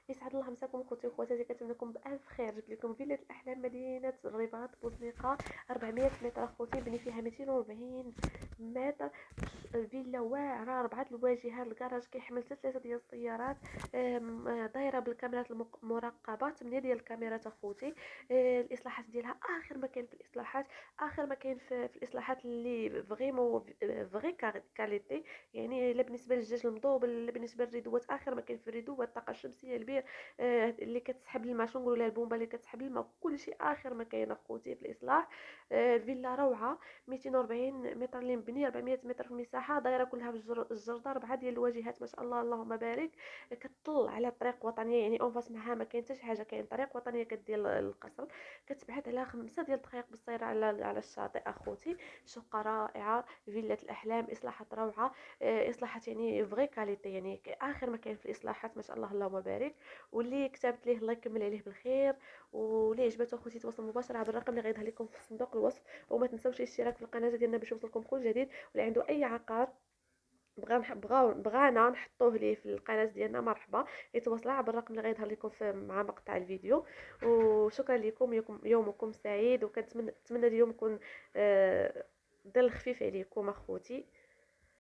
يسعد الله مساكم خوتي وخواتاتي، كنتمنىكم بالف خير. جبت لكم فيلة الاحلام مدينه الرباط بوزنيقه، 400 متر خوتي، بني فيها 240 متر. فيلا واعره، 4 الواجهات، الكراج كيحمل 3 ديال السيارات. دايره بالكاميرات المراقبه، 8 ديال الكاميرات اخوتي. الاصلاحات ديالها اخر ما كاين في الاصلاحات، اخر ما كاين في الاصلاحات اللي فريمون فغي كاليتي. يعني لا بالنسبه للدجاج المضوبل، لا بالنسبه للريدوات، اخر ما كاين في الريدوات. الطاقه الشمسيه، البير اللي كتسحب الماء، شنو نقولوا لها، البومبه اللي كتسحب الماء، كل شيء اخر ما كاين اخوتي في الاصلاح. الفيلا روعه، 240 متر اللي مبنيه، 400 متر في المساحه، دايره كلها بالجرده، 4 ديال الواجهات، ما شاء الله اللهم بارك. كتطل على طريق وطنيه، يعني اون فاس معها ما كاين حتى شي حاجه، كاين طريق وطنيه كدير القصر. كتبعد على 5 ديال الدقائق بالسير على الشاطئ اخوتي. شقه رائعه، فيلا الاحلام، اصلاحات روعه. اصلاحات يعني فغي كاليتي، يعني اخر ما كاين في الاصلاحات، ما شاء الله اللهم بارك. واللي كتبت ليه الله يكمل عليه بالخير. واللي عجبته اخوتي تواصل مباشره عبر الرقم اللي غيظهر لكم في صندوق الوصف. وما تنساوش الاشتراك في القناه ديالنا باش يوصلكم كل جديد. واللي عنده اي عقار بغانا نحطوه ليه في القناه ديالنا، مرحبا، يتواصل عبر الرقم اللي غيظهر لكم مع مقطع الفيديو. وشكرا لكم، يومكم سعيد، وكنتمنى اليوم يكون ظل خفيف عليكم اخوتي.